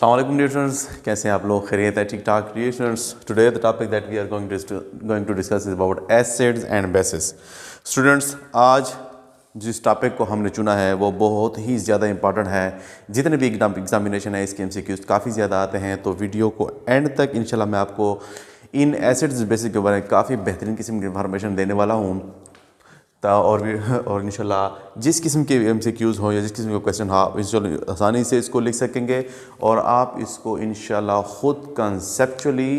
अस्सलाम वालेकुम dear students, कैसे हैं आप लोग? खैरियत है? ठीक ठाक dear students. Today the topic that we are going to discuss is about acids and bases. Students, आज जिस टॉपिक को हमने चुना है वो बहुत ही ज़्यादा इंपॉर्टेंट है। जितने भी एग्जामिनेशन है इसके MCQs काफ़ी ज़्यादा आते हैं, तो वीडियो को एंड तक इंशाल्लाह मैं आपको इन एसिड्स बेसिस के बारे में काफ़ी बेहतरीन किस्म की इंफॉर्मेशन देने वाला हूँ। और इंशाल्लाह जिस किस्म के MCQs हो या जिस किस्म का क्वेश्चन हो आप इंशाल्लाह आसानी से इसको लिख सकेंगे और आप इसको इंशाल्लाह ख़ुद कंसेप्चुअली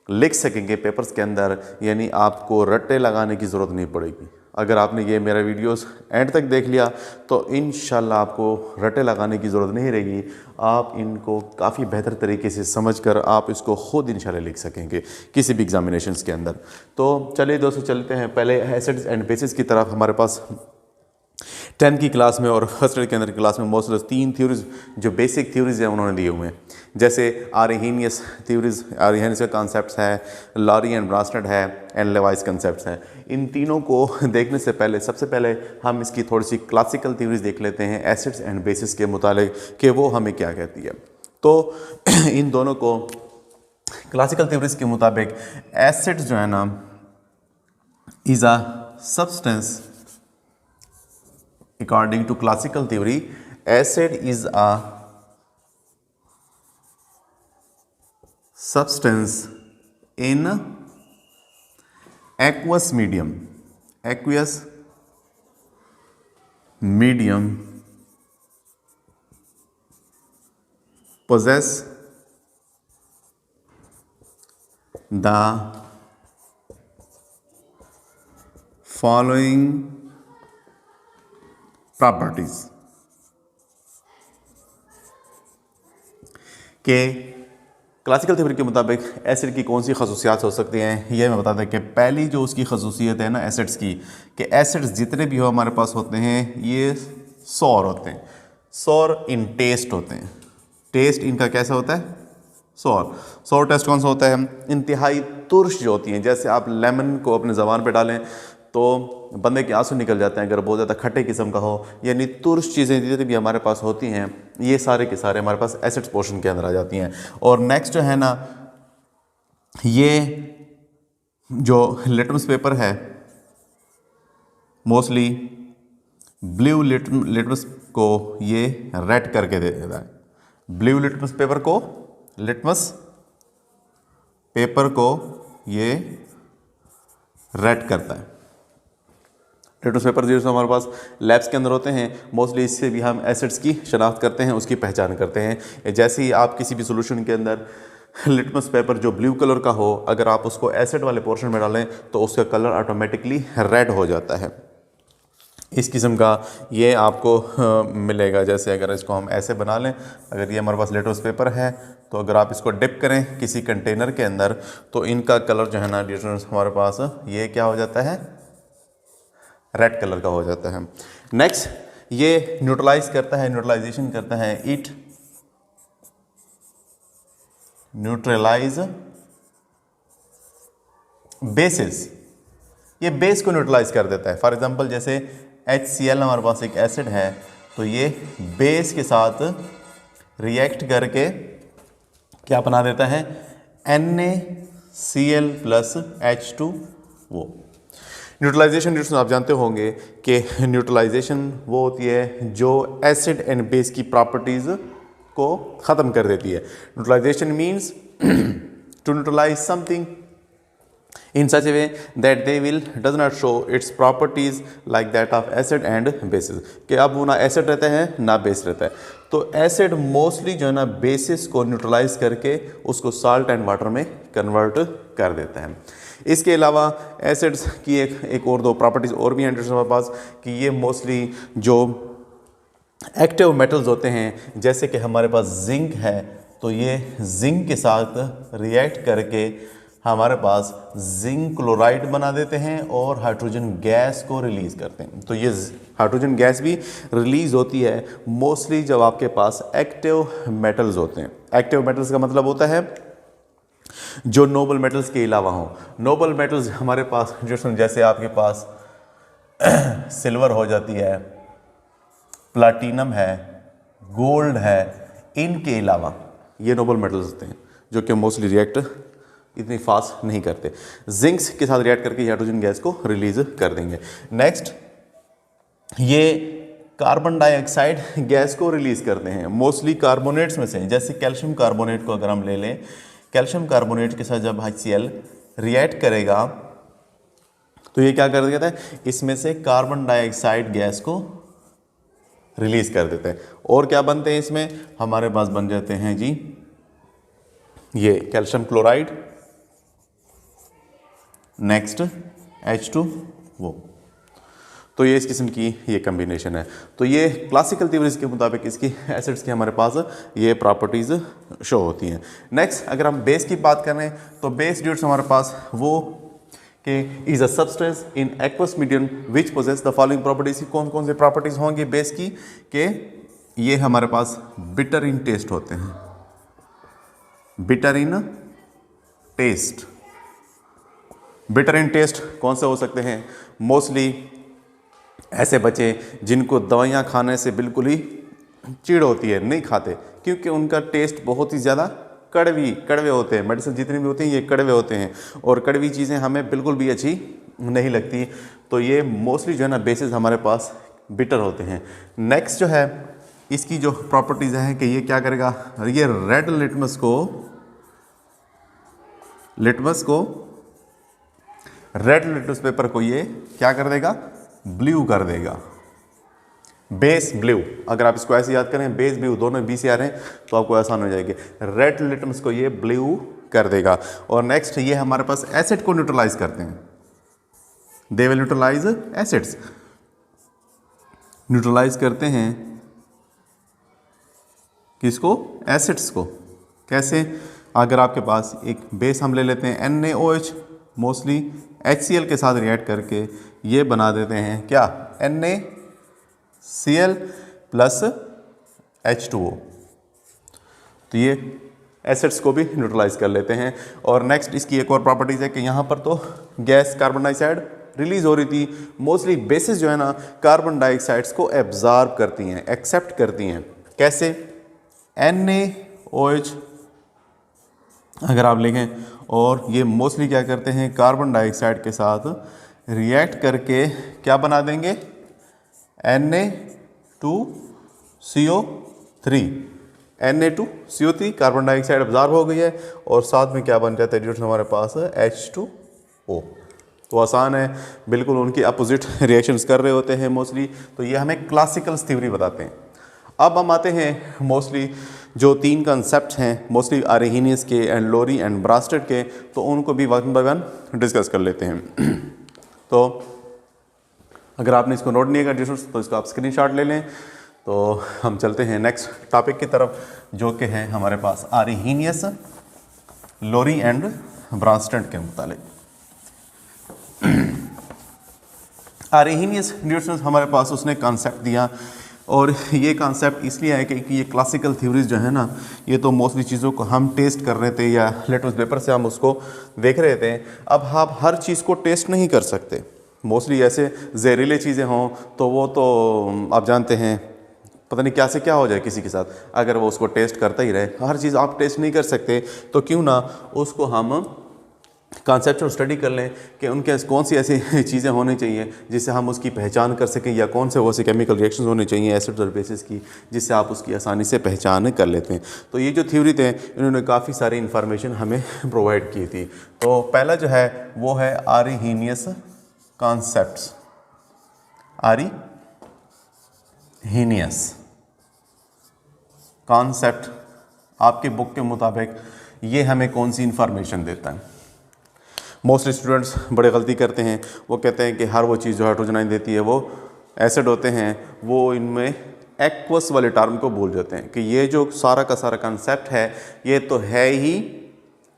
लिख सकेंगे पेपर्स के अंदर, यानी आपको रट्टे लगाने की ज़रूरत नहीं पड़ेगी। अगर आपने ये मेरा वीडियोस एंड तक देख लिया तो इंशाल्लाह आपको रट्टे लगाने की ज़रूरत नहीं रहेगी। आप इनको काफ़ी बेहतर तरीके से समझकर आप इसको ख़ुद इंशाल्लाह लिख सकेंगे किसी भी एग्जामिनेशंस के अंदर। तो चलिए दोस्तों, चलते हैं पहले एसिड्स एंड बेसिस की तरफ। हमारे पास 10th की क्लास में और फर्स्ट ईयर के अंदर क्लास में मोस्ट 3 थ्योरीज जो बेसिक थ्योरीज हैं उन्होंने दिए हुए हैं, जैसे आर्हेनियस थ्योरीज, आर्हेनियस का कॉन्सेप्ट्स है, लॉरी एंड ब्रांस्टेड है एंड लेवाइस कॉन्सेप्ट्स हैं। इन तीनों को देखने से पहले सबसे पहले हम इसकी थोड़ी सी क्लासिकल थ्योरीज देख लेते हैं एसिड्स एंड बेसिस के मुतालिक कि वो हमें क्या कहती है। तो इन दोनों को क्लासिकल थ्योरीज के मुताबिक एसिड्स जो है ना is a substance. According to classical theory, acid is a substance in aqueous medium. Aqueous medium possess the following properties के क्लासिकल थ्योरी के मुताबिक एसिड की कौन सी खसूसियात हो सकती हैं, ये मैं बताता हूँ कि पहली जो उसकी खसूसियत है ना एसिड्स की, कि एसिड्स जितने भी हो हमारे पास होते हैं ये सौर होते हैं। सौर इन टेस्ट होते हैं। टेस्ट इनका कैसा होता है? सौर टेस्ट कौन सा होता है? इंतहाई तुर्श जो होती हैं, जैसे आप लेमन को अपने ज़बान पे डालें तो बंदे के आंसू निकल जाते हैं अगर बहुत ज़्यादा खट्टे किस्म का हो। यानी तुर्श चीज़ें जितनी भी हमारे पास होती हैं ये सारे के सारे हमारे पास एसिड्स पोर्शन के अंदर आ जाती हैं। और नेक्स्ट जो है ना, ये जो लिटमस पेपर है मोस्टली ब्लू लिटमस को ये रेड करके दे देता है। ब्लू लिटमस पेपर को ये रेड करता है। लिटमस पेपर जो हमारे पास लैब्स के अंदर होते हैं मोस्टली इससे भी हम एसिड्स की शनाख्त करते हैं, उसकी पहचान करते हैं। जैसे ही आप किसी भी सोल्यूशन के अंदर लिटमस पेपर जो ब्लू कलर का हो, अगर आप उसको एसिड वाले पोर्शन में डालें तो उसका कलर ऑटोमेटिकली रेड हो जाता है। इस किस्म का ये आपको मिलेगा। जैसे अगर इसको हम ऐसे बना लें, अगर ये हमारे पास लिटमस पेपर है तो अगर आप इसको डिप करें किसी कंटेनर के अंदर तो इनका कलर जो है ना डियर हमारे पास ये क्या हो जाता है? रेड कलर का हो जाता है। नेक्स्ट ये न्यूट्रलाइज करता है, न्यूट्रलाइजेशन करता है। इट न्यूट्रलाइज बेसिस, ये बेस को न्यूट्रलाइज कर देता है। फॉर एग्जांपल जैसे HCl हमारे पास एक एसिड है तो ये बेस के साथ रिएक्ट करके क्या बना देता है? NaCl plus H2O। न्यूट्रलाइजेशन आप जानते होंगे कि न्यूट्रलाइजेशन वो होती है जो एसिड एंड बेस की प्रॉपर्टीज़ को ख़त्म कर देती है। Neutralization means to neutralize something in such a way that they does not show its properties like that of acid and bases, कि अब वो ना एसिड रहता है ना बेस रहता है। तो एसिड मोस्टली जो है ना बेसिस को न्यूट्रलाइज करके उसको साल्ट एंड वाटर में कन्वर्ट कर देता है। इसके अलावा एसिड्स की एक और दो प्रॉपर्टीज़ और भी हैं हमारे पास, कि ये मोस्टली जो एक्टिव मेटल्स होते हैं, जैसे कि हमारे पास जिंक है तो ये जिंक के साथ रिएक्ट करके हमारे पास जिंक क्लोराइड बना देते हैं और हाइड्रोजन गैस को रिलीज़ करते हैं। तो ये हाइड्रोजन गैस भी रिलीज़ होती है मोस्टली जब आपके पास एक्टिव मेटल्स होते हैं। एक्टिव मेटल्स का मतलब होता है जो नोबल मेटल्स के अलावा हों। नोबल मेटल्स हमारे पास जैसे आपके पास सिल्वर हो जाती है, प्लाटीनम है, गोल्ड है, इनके अलावा ये नोबल मेटल्स होते हैं जो कि मोस्टली रिएक्ट इतनी फास्ट नहीं करते। जिंक्स के साथ रिएक्ट करके हाइड्रोजन गैस को रिलीज कर देंगे। नेक्स्ट, ये कार्बन डाइऑक्साइड गैस को रिलीज करते हैं मोस्टली कार्बोनेट्स में से। जैसे कैल्शियम कार्बोनेट को अगर हम ले लें, कैल्शियम कार्बोनेट के साथ जब HCl रिएक्ट करेगा तो ये क्या कर देता है, इसमें से कार्बन डाइऑक्साइड गैस को रिलीज कर देते हैं। और क्या बनते हैं इसमें, हमारे पास बन जाते हैं जी ये कैल्शियम क्लोराइड, नेक्स्ट H2O। तो ये इस किस्म की ये कम्बिनेशन है। तो ये क्लासिकल थ्योरीज के मुताबिक इसकी एसिड्स की हमारे पास ये प्रॉपर्टीज़ शो होती हैं। नेक्स्ट, अगर हम बेस की बात करें तो बेस ड्यूट्स हमारे पास वो कि is a substance in aqueous medium which possess the following properties. कौन कौन से प्रॉपर्टीज़ होंगी बेस की, कि ये हमारे पास बिटर इन टेस्ट होते हैं, bitter in taste. Bitter in taste कौन से हो सकते हैं, मोस्टली ऐसे बच्चे जिनको दवाइयाँ खाने से बिल्कुल ही चिढ़ होती है, नहीं खाते, क्योंकि उनका टेस्ट बहुत ही ज़्यादा कड़वे होते हैं। मेडिसिन जितनी भी होती हैं ये कड़वे होते हैं और कड़वी चीज़ें हमें बिल्कुल भी अच्छी नहीं लगती। तो ये मोस्टली जो है ना बेसिस हमारे पास बिटर होते हैं। नेक्स्ट जो है इसकी जो प्रॉपर्टीज़ हैं कि ये क्या करेगा, ये रेड रेड लिटमस पेपर को ये क्या कर देगा, ब्लू कर देगा। बेस ब्लू, अगर आप इसको ऐसे याद करें बेस ब्लू दोनों बी से आ रहे हैं तो आपको आसान हो जाएगी। रेड लिटमस को ये ब्लू कर देगा। और नेक्स्ट, ये हमारे पास एसिड को न्यूट्रलाइज करते हैं, they will neutralize acids, neutralize करते हैं किसको, एसिड्स को। कैसे, अगर आपके पास एक बेस हम ले लेते हैं NaOH, मोस्टली HCl के साथ रिएक्ट करके ये बना देते हैं क्या, NaCl प्लस H2O। तो ये एसिड्स को भी न्यूट्रलाइज कर लेते हैं। और नेक्स्ट इसकी एक और प्रॉपर्टीज़ है कि यहाँ पर तो गैस कार्बन डाइऑक्साइड रिलीज हो रही थी, मोस्टली बेसिस जो है ना कार्बन डाइऑक्साइड्स को एब्जॉर्ब करती हैं, एक्सेप्ट करती हैं। कैसे, NaOH अगर आप लिखें, और ये मोस्टली क्या करते हैं, कार्बन डाइऑक्साइड के साथ रिएक्ट करके क्या बना देंगे, Na2CO3। Na2CO3 carbon dioxide absorb हो गई है और साथ में क्या बन जाता है जो हमारे पास H2O। तो आसान है, बिल्कुल उनकी अपोजिट रिएक्शंस कर रहे होते हैं मोस्टली। तो ये हमें क्लासिकल थ्योरी बताते हैं। अब हम आते हैं मोस्टली जो तीन कंसेप्ट हैं मोस्टली आर्हेनियस के एंड लोरी एंड ब्रास्टेड के, तो उनको भी वन बाय वन डिस्कस कर लेते हैं। तो अगर आपने इसको नोट नहीं किया तो इसको आप स्क्रीनशॉट ले लें। तो हम चलते हैं नेक्स्ट टॉपिक की तरफ जो कि है हमारे पास आर्हेनियस, लोरी एंड ब्रास्टेड के मुतालिक। आर्हेनियस न्यूट्रंस हमारे पास उसने कॉन्सेप्ट दिया, और ये कॉन्सेप्ट इसलिए है कि ये क्लासिकल थ्योरीज जो है ना, ये तो मोस्टली चीज़ों को हम टेस्ट कर रहे थे या लिटमस पेपर से हम उसको देख रहे थे। अब आप हर चीज़ को टेस्ट नहीं कर सकते, मोस्टली ऐसे जहरीले चीज़ें हों तो वो तो आप जानते हैं पता नहीं क्या से क्या हो जाए किसी के साथ, अगर वो उसको टेस्ट करता ही रहे। हर चीज़ आप टेस्ट नहीं कर सकते, तो क्यों ना उसको हम कॉन्सेप्चुअल स्टडी कर लें कि उनके कौन सी ऐसी चीज़ें होनी चाहिए जिससे हम उसकी पहचान कर सकें, या कौन से वो से केमिकल रिएक्शंस होने चाहिए एसिड्स और बेसिस की जिससे आप उसकी आसानी से पहचान कर लेते हैं। तो ये जो थ्योरी थे इन्होंने काफ़ी सारी इन्फॉर्मेशन हमें प्रोवाइड की थी। तो पहला जो है वो है आर्हेनियस कॉन्सेप्ट्स। आर्हेनियस कॉन्सेप्ट आपके बुक के मुताबिक ये हमें कौन सी इन्फॉर्मेशन देता है। मोस्टली स्टूडेंट्स बड़े गलती करते हैं, वो कहते हैं कि हर वो चीज़ जो हाइड्रोजन आयन देती है वो एसिड होते हैं, वो इनमें एक्वस वाले टर्म को भूल जाते हैं कि ये जो सारा का सारा कंसेप्ट है ये तो है ही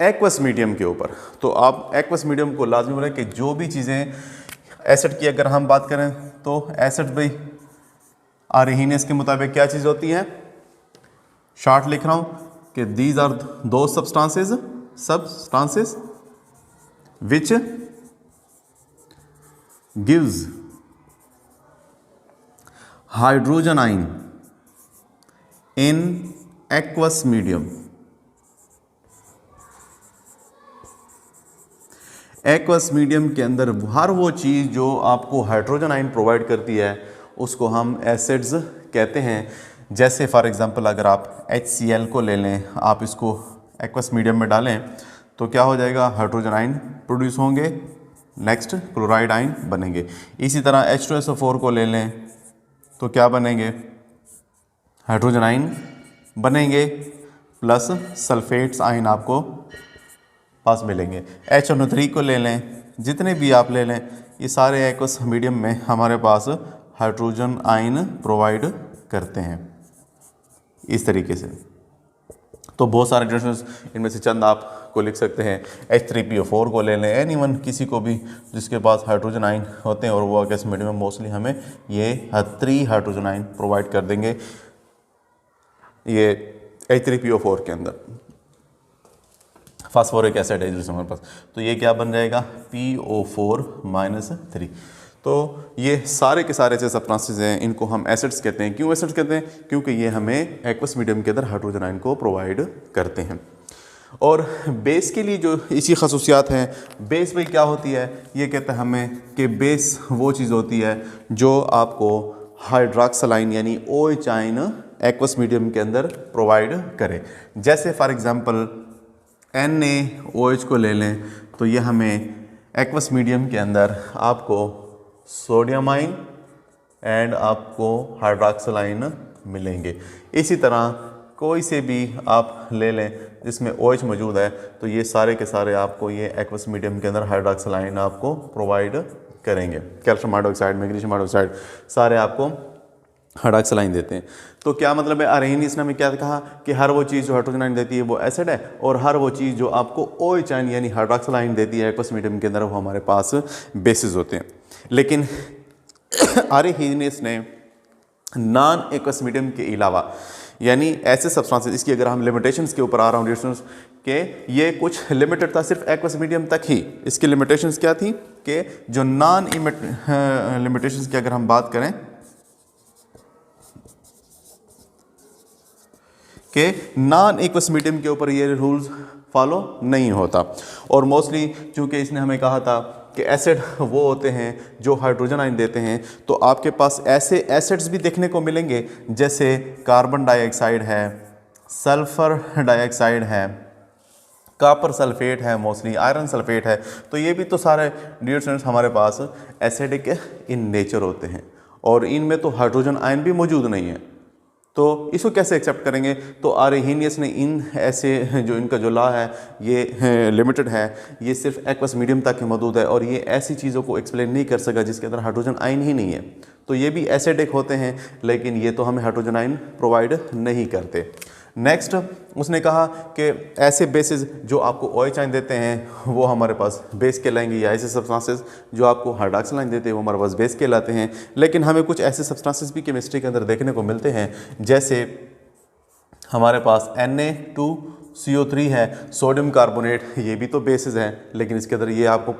एक्वस मीडियम के ऊपर। तो आप एक्वस मीडियम को लाजमी बोलें कि जो भी चीज़ें एसिड की अगर हम बात करें तो एसिड भाई आर्हेनियस के मुताबिक क्या चीज़ होती है, शॉर्ट लिख रहा हूँ कि दीज आर दो substances which gives hydrogen ion in aqueous medium। Aqueous medium के अंदर हर वो चीज़ जो आपको हाइड्रोजन आयन प्रोवाइड करती है उसको हम एसिड्स कहते हैं। जैसे फॉर एग्जांपल अगर आप HCl को ले लें, आप इसको एक्वस मीडियम में डालें तो क्या हो जाएगा, हाइड्रोजन आयन प्रोड्यूस होंगे, नेक्स्ट क्लोराइड आयन बनेंगे। इसी तरह H2SO4 को ले लें तो क्या बनेंगे, हाइड्रोजन आयन बनेंगे प्लस सल्फेट्स आयन आपको पास मिलेंगे। HNO3 को ले लें, जितने भी आप ले लें, ये सारे एक्वस मीडियम में हमारे पास हाइड्रोजन आयन प्रोवाइड करते हैं इस तरीके से। तो बहुत सारे रिएक्शंस, इनमें से चंद आपको लिख सकते हैं। H3PO4 को ले लें, एनीवन किसी को भी जिसके पास हाइड्रोजन आयन होते हैं, और वो एक्वस मीडियम में मोस्टली हमें ये 3 हाइड्रोजन आयन प्रोवाइड कर देंगे ये H3PO4 के अंदर। फास्फोरिक एसिड है जिसमें हमारे पास, तो ये क्या बन जाएगा, PO4-3। तो ये सारे के सारे ऐसे सब्सटेंसेस हैं, इनको हम एसिड्स कहते हैं। क्यों एसिड्स कहते हैं, क्योंकि ये हमें एक्वस मीडियम के अंदर हाइड्रोजन आयन को प्रोवाइड करते हैं। और बेस के लिए जो इसी खसूसियात हैं, बेस भाई क्या होती है, ये कहते हैं हमें कि बेस वो चीज़ होती है जो आपको हाइड्रॉक्सिल यानी OH आयन एक्वस मीडियम के अंदर प्रोवाइड करे। जैसे फॉर एग्जांपल NaOH को ले लें तो ये हमें एक्वस मीडियम के अंदर आपको सोडियम आयन एंड आपको हाइड्रॉक्सिल आयन मिलेंगे। इसी तरह कोई से भी आप ले लें जिसमें OH मौजूद है, तो ये सारे के सारे आपको ये एक्वस मीडियम के अंदर हाइड्रॉक्सिल आयन आपको प्रोवाइड करेंगे। कैल्शियम हाइड्रोक्साइड, मैग्नीशियम हाइड्रोक्साइड, सारे आपको हाइड्रॉक्सिल आयन देते हैं। तो क्या मतलब है, अरेनियस ने हमें क्या कहा कि हर वो चीज़ जो हाइड्रोजन आयन देती है वो एसिड है, और हर वो चीज़ जो आपको OH आयन यानी हाइड्रॉक्सिल आयन देती है एक्वस मीडियम के अंदर, वो हमारे पास बेसिस होते हैं। लेकिन अरेनियस ने नॉन एक्वस मीडियम के अलावा यानी ऐसे सब्सटेंसेस, इसकी अगर हम लिमिटेशंस के ऊपर आ रहा हूँ रिएक्शंस के, ये कुछ लिमिटेड था सिर्फ एक्वस मीडियम तक ही। इसकी लिमिटेशंस क्या थी कि जो नॉन लिमिटेशंस की अगर हम बात करें कि नॉन एक्वस मीडियम के ऊपर ये रूल्स फॉलो नहीं होता। और मोस्टली चूँकि इसने हमें कहा था कि एसिड वो होते हैं जो हाइड्रोजन आयन देते हैं, तो आपके पास ऐसे एसिड्स भी देखने को मिलेंगे जैसे कार्बन डाइऑक्साइड है, सल्फर डाइऑक्साइड है, कॉपर सल्फेट है, मोस्टली आयरन सल्फेट है। तो ये भी तो सारे डिओड्रेंट्स हमारे पास एसिडिक इन नेचर होते हैं, और इनमें तो हाइड्रोजन आयन भी मौजूद नहीं है। तो इसको कैसे एक्सेप्ट करेंगे, तो अरेनियस ने इन ऐसे जो इनका जो लॉ है ये लिमिटेड है, ये सिर्फ एक्वस मीडियम तक ही मौजूद है, और ये ऐसी चीज़ों को एक्सप्लेन नहीं कर सका जिसके अंदर हाइड्रोजन आयन ही नहीं है। तो ये भी एसिडिक होते हैं, लेकिन ये तो हमें हाइड्रोजन आयन प्रोवाइड नहीं करते। नेक्स्ट उसने कहा कि ऐसे बेसिस जो आपको OH आयन देते हैं वो हमारे पास बेस कहलाएंगे, या ऐसे सब्सटेंसेस जो आपको हाइड्रॉक्सिल आयन देते हैं वो हमारे पास बेस कहलाते हैं। लेकिन हमें कुछ ऐसे सब्सटेंसेस भी केमिस्ट्री के अंदर देखने को मिलते हैं, जैसे हमारे पास Na2CO3 है, सोडियम कार्बोनेट, ये भी तो बेसिस हैं, लेकिन इसके अंदर ये आपको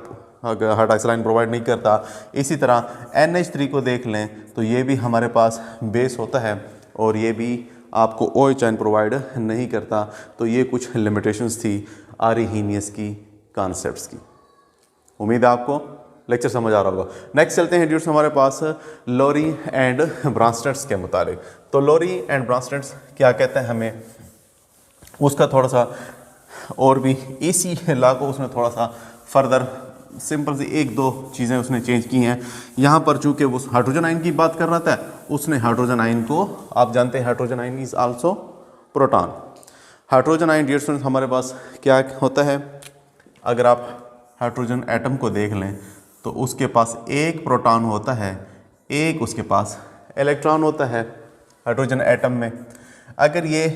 हाइड्रॉक्सिल आयन प्रोवाइड नहीं करता। इसी तरह NH3 को देख लें तो ये भी हमारे पास बेस होता है, और ये भी आपको OH आयन प्रोवाइड नहीं करता। तो ये कुछ लिमिटेशंस थी अरेनियस की कॉन्सेप्ट्स की। उम्मीद है आपको लेक्चर समझ आ रहा होगा। नेक्स्ट चलते हैं ड्यूट्स हमारे पास लोरी एंड ब्रांस्टेड्स के मुताबिक। तो लोरी एंड ब्रांस्टेड्स क्या कहते हैं हमें, उसका थोड़ा सा और भी इसी लॉ को उसने थोड़ा सा फर्दर सिंपल सी एक दो चीज़ें उसने चेंज की हैं। यहाँ पर चूँकि वो हाइड्रोजन आयन की बात कर रहा था, उसने हाइड्रोजन आयन को, आप जानते हैं hydrogen ion is also proton. Hydrogen ion dear students हमारे पास क्या होता है, अगर आप हाइड्रोजन एटम को देख लें तो उसके पास एक प्रोटॉन होता है, एक उसके पास इलेक्ट्रॉन होता है हाइड्रोजन एटम में। अगर ये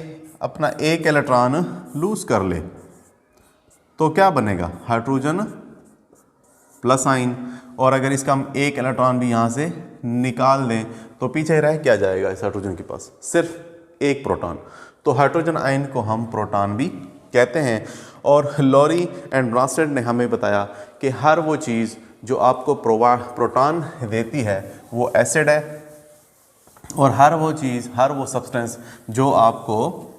अपना एक इलेक्ट्रॉन लूज़ कर ले तो क्या बनेगा, हाइड्रोजन प्लस आयन। और अगर इसका हम एक इलेक्ट्रॉन भी यहाँ से निकाल दें तो पीछे रह क्या जाएगा इस हाइड्रोजन के पास, सिर्फ एक प्रोटॉन। तो हाइड्रोजन आयन को हम प्रोटॉन भी कहते हैं। और लोरी एंड ब्रांस्टेड ने हमें बताया कि हर वो चीज़ जो आपको प्रोटॉन देती है वो एसिड है, और हर वो चीज़, हर वो सब्सटेंस जो आपको,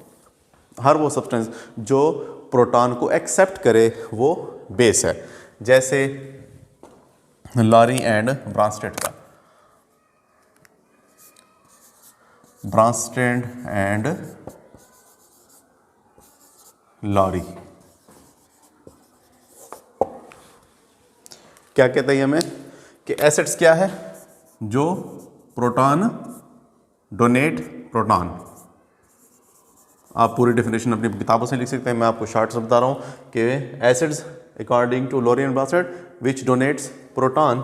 हर वो सब्सटेंस जो प्रोटॉन को एक्सेप्ट करे वो बेस है। जैसे लॉरी एंड ब्रांस्टेड का, ब्रांस्टेड एंड लॉरी। क्या कहते हैं हमें कि एसिड्स क्या है, जो प्रोटॉन डोनेट प्रोटॉन। आप पूरी डेफिनेशन अपनी किताबों से लिख सकते हैं, मैं आपको शॉर्ट से बता रहा हूँ कि acids according to Lowry and Bronsted which donates proton,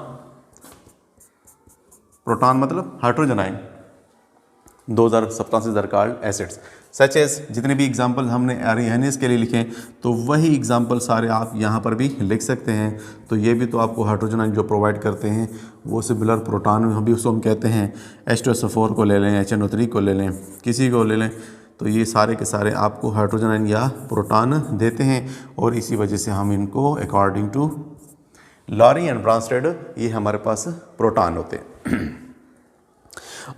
proton मतलब hydrogen ion, those are substances are called acids. Such as जितने भी एग्जाम्पल हमने एरियानियस के लिए लिखे तो वही एग्जाम्पल सारे आप यहाँ पर भी लिख सकते हैं। तो ये भी तो आपको हाइड्रोजन आयन जो प्रोवाइड करते हैं वो सिमिलर प्रोटॉन हम भी उसको हम कहते हैं। H2SO4 को ले लें, HNO3 को ले लें, किसी को ले लें, तो ये सारे के सारे आपको हाइड्रोजन आयन या प्रोटॉन देते हैं और इसी वजह से हम इनको अकॉर्डिंग टू लॉरी एंड ब्रांस्टेड ये हमारे पास प्रोटॉन होते हैं।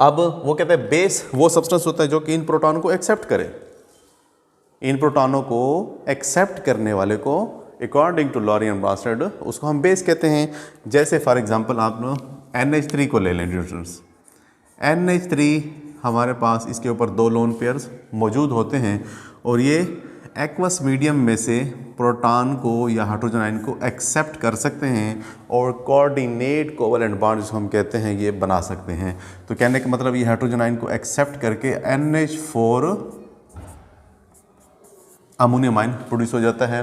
अब वो कहते हैं बेस वो सब्सटेंस होता है जो कि इन प्रोटॉन को एक्सेप्ट करे, इन प्रोटॉनों को एक्सेप्ट करने वाले को अकॉर्डिंग टू लॉरी एंड ब्रांस्टेड उसको हम बेस कहते हैं। जैसे फॉर एग्जांपल आप NH3 को ले लें ड्यूटेंट्स, NH3 हमारे पास इसके ऊपर 2 लोन पेयर्स मौजूद होते हैं और ये एक्वस मीडियम में से प्रोटॉन को या हाइड्रोजन आयन को एक्सेप्ट कर सकते हैं और कोऑर्डिनेट कोवलेंट बॉन्ड जिसको हम कहते हैं ये बना सकते हैं। तो कहने का मतलब ये हाइड्रोजन आयन को एक्सेप्ट करके NH4 अमोनियम आयन प्रोड्यूस हो जाता है,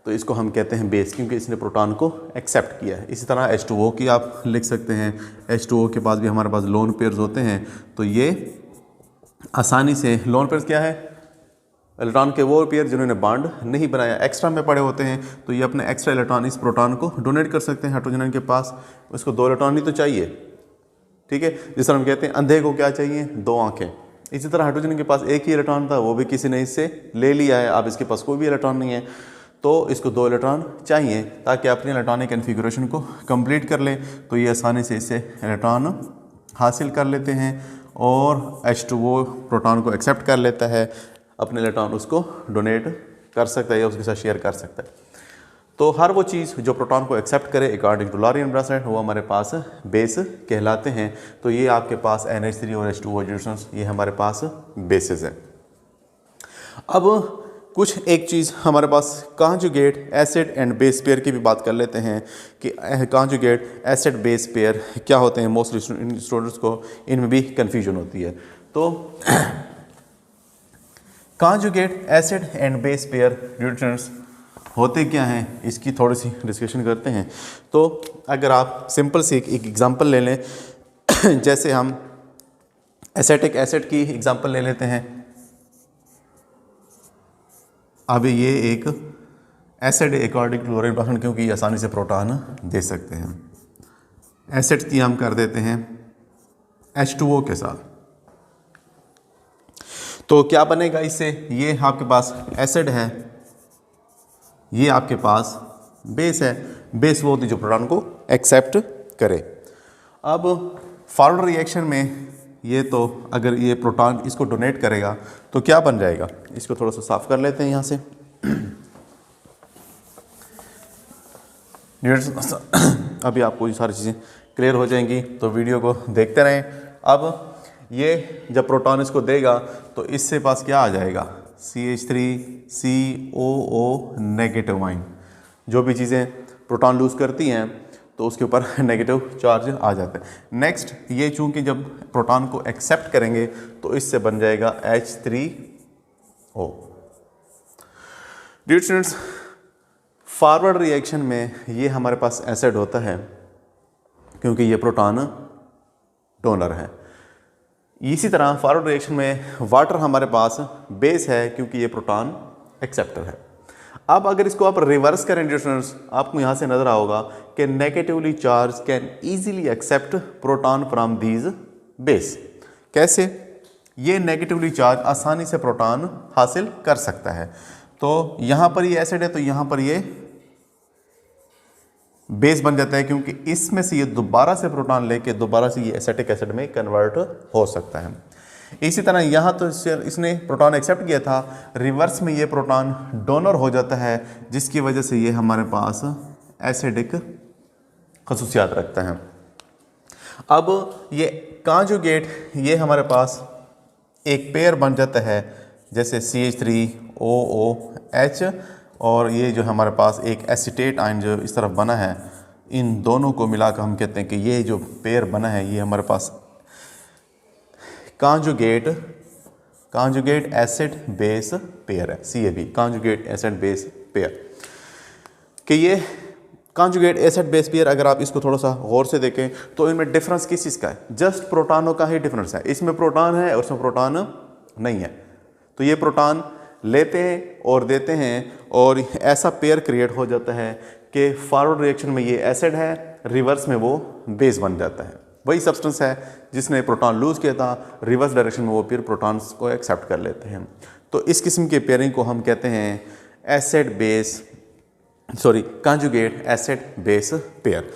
तो इसको हम कहते हैं बेस क्योंकि इसने प्रोटॉन को एक्सेप्ट किया है। इसी तरह H2O की आप लिख सकते हैं, H2O के पास भी हमारे पास लोन पेयर्स होते हैं, तो ये आसानी से लोन पेयर्स क्या है, इलेक्ट्रॉन के वो पेयर जिन्होंने बॉन्ड नहीं बनाया, एक्स्ट्रा में पड़े होते हैं, तो ये अपने एक्स्ट्रा इलेक्ट्रॉन इस प्रोटॉन को डोनेट कर सकते हैं हाइड्रोजन आयन के पास। उसको 2 इलेक्ट्रॉन ही तो चाहिए, ठीक है। जिस तरह हम कहते हैं अंधे को क्या चाहिए, 2 आंखें। इसी तरह हाइड्रोजन के पास एक ही इलेक्ट्रॉन था, वो भी किसी ने इससे ले लिया है, अब इसके पास कोई भी इलेक्ट्रॉन नहीं है, तो इसको 2 इलेक्ट्रॉन चाहिए ताकि अपनी इलेक्ट्रॉनिक कन्फिगरेशन को कंप्लीट कर ले। तो ये आसानी से इससे इलेक्ट्रॉन हासिल कर लेते हैं और H2O प्रोटॉन को एक्सेप्ट कर लेता है, अपने इलेक्ट्रॉन उसको डोनेट कर सकता है या उसके साथ शेयर कर सकता है। तो हर वो चीज़ जो प्रोटॉन को एक्सेप्ट करे अकॉर्डिंग टू लॉरी एंड ब्रांस्टेड वो हमारे पास बेस कहलाते हैं। तो ये आपके पास NH3 और H2O ड्यूटेंट्स ये हमारे पास बेसिस हैं। अब कुछ एक चीज़ हमारे पास conjugate acid and base pair की भी बात कर लेते हैं कि कॉन्जुगेट एसिड बेस पेयर क्या होते हैं। मोस्टली स्टूडेंट्स को इनमें भी कन्फ्यूजन होती है। तो conjugate acid and base pair ड्यूटेंट्स होते क्या हैं इसकी थोड़ी सी डिस्कशन करते हैं। तो अगर आप सिंपल से एक एग्जांपल ले लें, जैसे हम एसेटिक एसिड की एग्जांपल ले लेते हैं। अब ये एक acid according to Lowry and Bronsted क्योंकि ये आसानी से प्रोटॉन दे सकते हैं। एसिड की हम कर देते हैं H2O के साथ, तो क्या बनेगा इससे, ये आपके पास एसिड है, ये आपके पास बेस है। बेस वो होती है जो प्रोटॉन को एक्सेप्ट करे। अब फॉरवर्ड रिएक्शन में ये तो अगर ये प्रोटॉन इसको डोनेट करेगा तो क्या बन जाएगा, इसको थोड़ा सा साफ कर लेते हैं यहाँ से। अभी आपको ये सारी चीज़ें क्लियर हो जाएंगी, तो वीडियो को देखते रहें। अब ये जब प्रोटॉन इसको देगा तो इससे पास क्या आ जाएगा, CH3COO नेगेटिव आयन। जो भी चीज़ें प्रोटॉन लूज़ करती हैं तो उसके ऊपर नेगेटिव चार्ज आ जाता है। नेक्स्ट ये चूंकि जब प्रोटॉन को एक्सेप्ट करेंगे तो इससे बन जाएगा H3O। Dear students, forward reaction में ये हमारे पास एसिड होता है क्योंकि ये प्रोटॉन डोनर है। इसी तरह फॉरवर्ड रिएक्शन में वाटर हमारे पास बेस है क्योंकि ये प्रोटॉन एक्सेप्टर है। अब अगर इसको आप रिवर्स करें स्टूडेंट्स, आपको यहाँ से नजर आओगा कि negatively charge can easily accept proton from these base. कैसे, ये नेगेटिवली चार्ज आसानी से प्रोटॉन हासिल कर सकता है। तो यहाँ पर ये एसिड है तो यहाँ पर ये बेस बन जाता है क्योंकि इसमें से ये दोबारा से प्रोटॉन लेके दोबारा से ये एसिटिक एसिड में कन्वर्ट हो सकता है। इसी तरह यहाँ तो इसने प्रोटॉन एक्सेप्ट किया था, रिवर्स में ये प्रोटॉन डोनर हो जाता है जिसकी वजह से ये हमारे पास एसिडिक खसूसियात रखते हैं। अब ये कॉन्जुगेट, ये हमारे पास एक पेयर बन जाता है, जैसे CH3OOH, और ये जो हमारे पास एक एसीटेट आयन जो इस तरफ बना है, इन दोनों को मिलाकर हम कहते हैं कि ये जो पेयर बना है ये हमारे पास कॉन्जुगेट एसिड बेस पेयर है, CAB, conjugate acid base pair. कि ये कॉन्जुगेट एसिड बेस पेयर, अगर आप इसको थोड़ा सा गौर से देखें तो इनमें डिफरेंस किस चीज़ का है? जस्ट प्रोटॉनों का ही डिफरेंस है। इसमें प्रोटॉन है और उसमें प्रोटॉन नहीं है। तो ये प्रोटॉन लेते हैं और देते हैं, और ऐसा पेयर क्रिएट हो जाता है कि फॉरवर्ड रिएक्शन में ये एसिड है, रिवर्स में वो बेस बन जाता है। वही सब्सटेंस है जिसने प्रोटॉन लूज़ किया था, रिवर्स डायरेक्शन में वो फिर प्रोटॉन्स को एक्सेप्ट कर लेते हैं। तो इस किस्म के पेयरिंग को हम कहते हैं कॉन्जुगेट एसिड बेस पेयर।